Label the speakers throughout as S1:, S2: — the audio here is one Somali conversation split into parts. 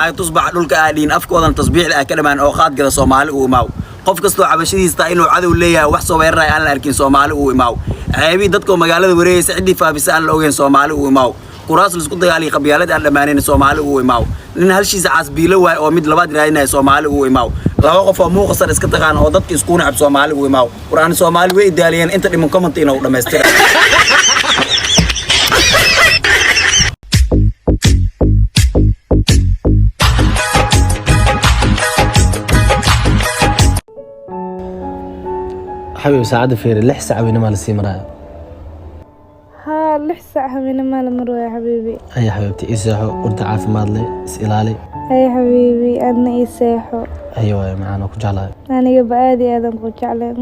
S1: ay tusbax dhulka aadin afkoodan tasbiix ah kalamaan oo qaad gala Soomaali uu imaaw qof kasto cabashadiisa inuu cadow leeyahay wax soo weeraray aan la arkin Soomaali uu imaaw ceebi dadka magaalada wareeyay cidii faafisa aan la ogeyn Soomaali uu imaaw kuraas la isku dagaalay qabyaalada aan dhamaaneen Soomaali uu imaaw nin hal shii casbiilo waay oo mid labaad raadinay Soomaali uu imaaw laba qof oo muuqasar iska taqaan oo dadka isku nacab Soomaali uu imaaw quraan Soomaali way idaaliyeen inta dhiman comment inuu dhameystiro
S2: حبيبي سعادة فيري لح ساعة وين مال السيمراء
S3: ها لح ساعة وين مال مروة يا حبيبي
S2: أي حبيبتي إيساحو ورد عارف مادلي إسئلالي
S3: أي حبيبي أنا إيساحو
S2: أيوة معانا كجعلها
S3: أنا يبقى آدم كجعلها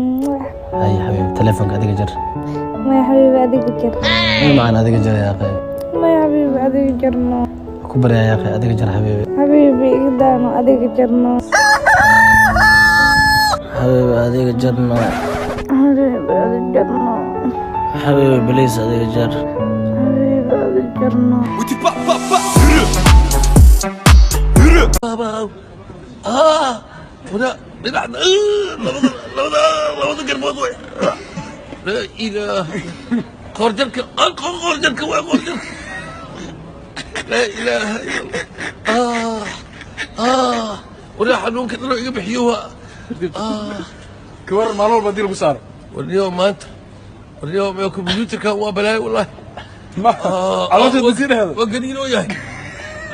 S2: أي حبيبي تليفونك أديك جر
S3: ما يا حبيبي أديك جر
S2: أي معانا أديك جر يا أخي
S3: ما يا حبيبي أديك جرنا
S2: كبر يا أخي أديك جر حبيبي
S3: حبيبي إقدانو أديك جرنا
S2: حبيبي أديك جرنا
S3: حبيبي أديك جرنا
S2: حبيبي بليس أديك جر
S3: حبيبي أديك جرنا
S4: بابا هنا بنحن لو ذكر الموضوع لا إله خرجلك خرجلك وخرجلك لا إله إلا الله ولا حنون كده لو يبحيوها
S5: كبر مالول بديل بصار
S4: واليوم ما أنت واليوم يا كمبيوتر هو بلاي والله
S5: ما على طول بصير هذا
S4: وقنين وياك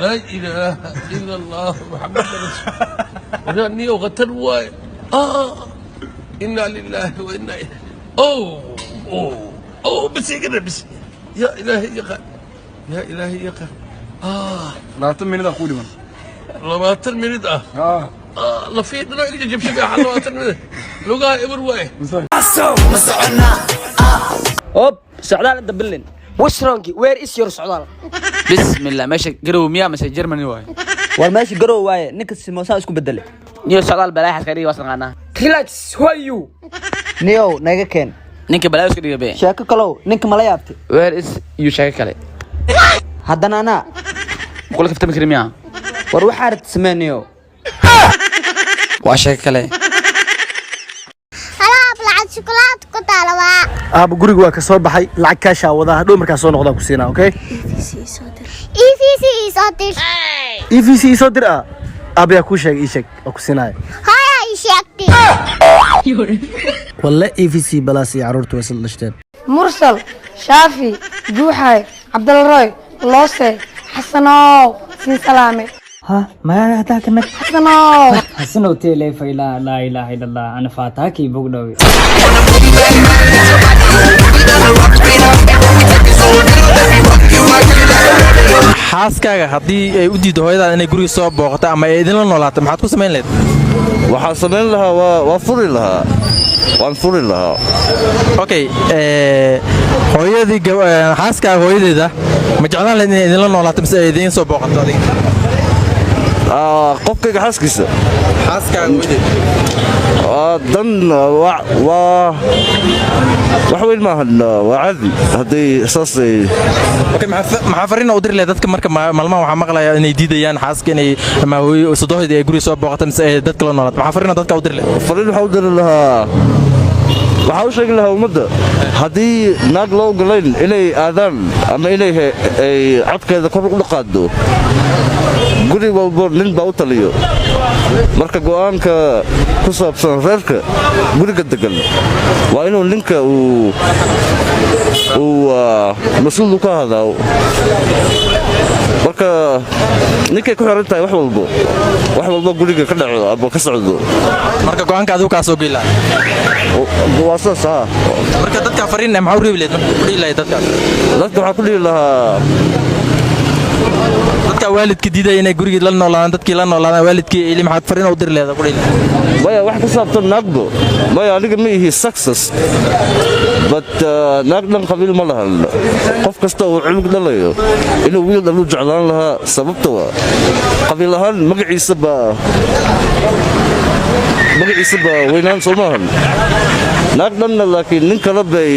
S4: لا إله إلا الله محمد رسول الله أني وغتل واي إنا لله وإنا إليه أوه بس كده بس يا إلهي يا يا إلهي يا
S5: لا تمني ذا خولي من
S4: ما ترمي ده الله في دنا يجيب شبيه حلو ما ترمي لو قا إبر واي
S1: مسعنا
S6: أوب سعدان دبلن وش رانكي وير إس يور سعدان
S7: بسم الله ماشي قرو مياه ماشي جرماني واي
S6: والماشي قرو واي نك السموسة اسكو بدله
S7: نيو سعدان بلاي حد كريه وصل قانا
S6: ريلاكس هو يو نيو نيجا كين
S7: نينك بلاي وش كريه بيه
S6: شاكو كلو نينك ملايابتي
S7: وير إس يو شاكي كالي
S6: هدنا أنا
S7: بقول لك فتمي كريمياه
S6: وروح عارت سمانيو
S7: واشاكي كالي
S8: شوكولاتة كتالوا
S2: أبو قريق وكسر بحي لعك كاشة وذا هدول مركزون غدا كوسينا أوكي EVC صدر أبي أكوشك إيشك أكوسينا
S8: هاي إيشكتي
S2: والله EVC بلاسي عرور توصل لشتين
S3: مرسل شافي جوحي عبد الراي لوسي حسنو سين سلامي
S6: ها ما هتاك انك
S9: حسنو تيلي فيلا لا اله الا الله انا فاتاكي بوغدوي
S10: xaaskaaga hadii ay u diido hooyada inay guriga soo booqato ama ay idin la noolaato maxaad ku sameyn lahayd
S4: waxaan sameyn lahaa waa furi lahaa waan furi lahaa
S10: okay hooyadii xaaskaaga hooyadeeda ma jeclaan lahayd inay idin la noolaato mise ay idin soo booqato adiga
S4: qofkayga xaaskiisa
S10: xaaskaaga hooyadeeda
S4: dan wax weyn maahan waa caadi haddii saasay
S10: okay maxaa fariina u diri lahayd dadka marka maalmaha waxaa maqlayaa inay diidayaan xaaska inay ama hooyo sodohdeeda ay guriga soo booqato mise ay dadka la noolaato maxaa fariina dadka u diri lahayd
S4: fariin waxaa u diri lahaa waxaa u sheegi lahaa ummadda haddii naag loo ogolayn inay aadaan ama inay codkeeda kor u dhaqaado guri walbo nin baa u taliyo marka go'aanka ku saabsan reerka guriga degan waa inuu ninka uu mas-uul ka hadaa marka ninkay ku xiran tahay wax walbo guriga ka dhaco ama ka socdo
S10: marka go'aanka adigu kaa soo geey lahaa
S4: waa saas
S10: marka dadka fariin maxaa u reebi lahayd marka ku dhihi lahayd dadka
S4: waxaa ku dhihi lahaa
S10: dadka waalidka diiday inay guriga la noolaadaan dadkii la noolaadaan waalidkii ili maxaad fariin u diri leedahay ku dhihi
S4: maya wax ku saabsan naagbo maya aniga ma ihi success but naag dhan qabiil ma lahan qof kasta uu cunug dhalayo inuu wiil dhalu jeclaan lahaa sababta waa qabiil ahaan magaciisa baa weynaan soo maahan naag dhanna laakiin nin kala bay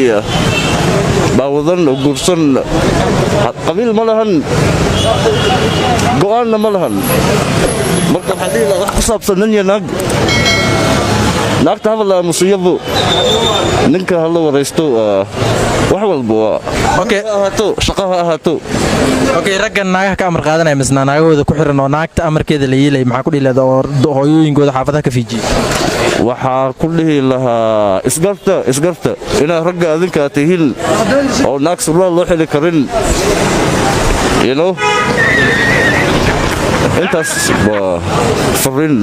S4: baawadan oo guursan qabiil ma lahan go'aanna ma lahan marka waxaa dhihi lahaa wax ku saabsan nin iyo naagta hadal aamusiyadu ninka hala waraysto wax walba shaqo ha ahaato
S10: okay raggan naagaha ka amar qaadanaya misna naagahooda ku xiran oo naagta amarkeeda la yeelay maxaa ku dhihi lahaa oo hooyooyinkooda xaafadaha ka fiijiye
S4: waxaa ku dhihi lahaa isgarta inaa ragga adinkaa tihiin oo naag surwaal loo xili karin intaas waa fariin